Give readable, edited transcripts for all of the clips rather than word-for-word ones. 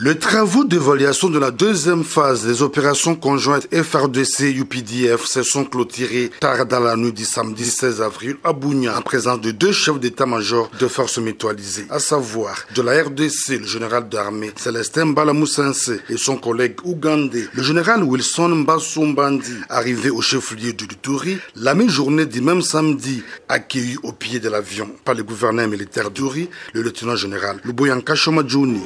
Les travaux d'évaluation de la deuxième phase des opérations conjointes FARDC-UPDF se sont clôturés tard dans la nuit du samedi 16 avril à Bunia, en présence de deux chefs d'état-major de forces mutualisées, à savoir de la RDC, le général d'armée Célestin Mbala-Moussense et son collègue ougandais, le général Wilson Mbasumbandi, arrivé au chef-lieu de Ituri la mi-journée du même samedi, accueilli au pied de l'avion par le gouverneur militaire d'Uri, le lieutenant-général Luboyanka Shomadjouni.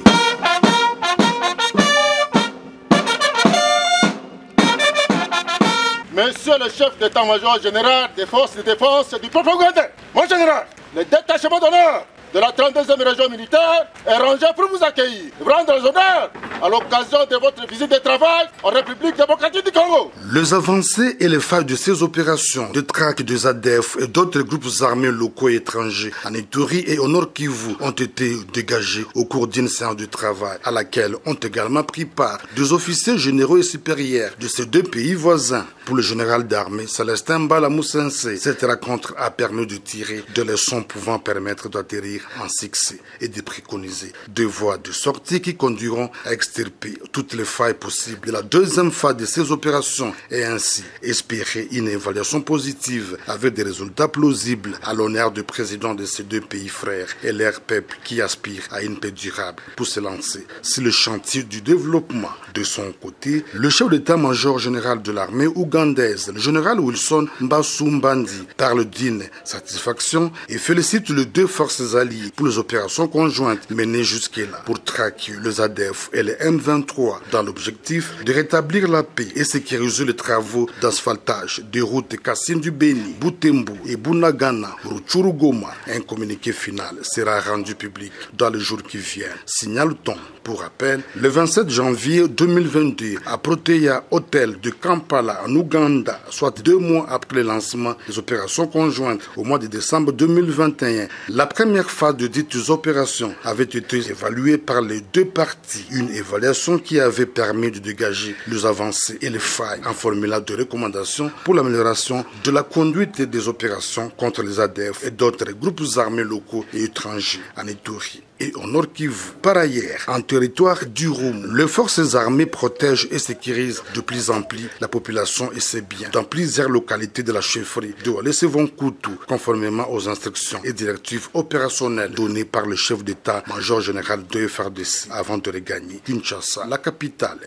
Monsieur le chef d'état-major général des forces de défense du peuple ougandais, mon général, le détachement d'honneur de la 32e région militaire est rangé pour vous accueillir, vous rendre les honneurs à l'occasion de votre visite de travail en République démocratique du Congo. Les avancées et les failles de ces opérations de traque des ADF et d'autres groupes armés locaux et étrangers en Ituri et au Nord Kivu ont été dégagées au cours d'une séance de travail à laquelle ont également pris part des officiers généraux et supérieurs de ces deux pays voisins. Pour le général d'armée Célestin Mbala-Moussense, cette rencontre a permis de tirer des leçons pouvant permettre d'atterrir en succès et de préconiser des voies de sortie qui conduiront à extirper toutes les failles possibles de la deuxième phase de ces opérations et ainsi espérer une évaluation positive avec des résultats plausibles à l'honneur du président de ces deux pays frères et leur peuple qui aspirent à une paix durable pour se lancer sur le chantier du développement. De son côté, le chef d'état-major général de l'armée ougandaise, le général Wilson Mbasumbandi, parle d'une satisfaction et félicite les deux forces alliées pour les opérations conjointes menées jusque-là pour traquer les ADF et les M23 dans l'objectif de rétablir la paix et sécuriser les travaux d'asphaltage des routes Kassine du Béni, Butembo et Bunagana, Rutshuru-Goma. Un communiqué final sera rendu public dans les jours qui viennent. Signale-t-on, pour rappel, le 27 janvier 2022 à Protea Hotel de Kampala en Ouganda, soit 2 mois après le lancement des opérations conjointes au mois de décembre 2021, la première phase de dites opérations avait été évaluée par les deux parties. Une évaluation qui avait permis de dégager les avancées et les failles en formulant de recommandations pour l'amélioration de la conduite des opérations contre les ADF et d'autres groupes armés locaux et étrangers en Ituri et au Nord Kivu. Par ailleurs, en territoire du Rum, les forces armées protègent et sécurisent de plus en plus la population et ses biens dans plusieurs localités de la chefferie de Walese-Vonkutu, conformément aux instructions et directives opérationnelles données par le chef d'état-major général de FARDC avant de regagner Kinshasa, la capitale.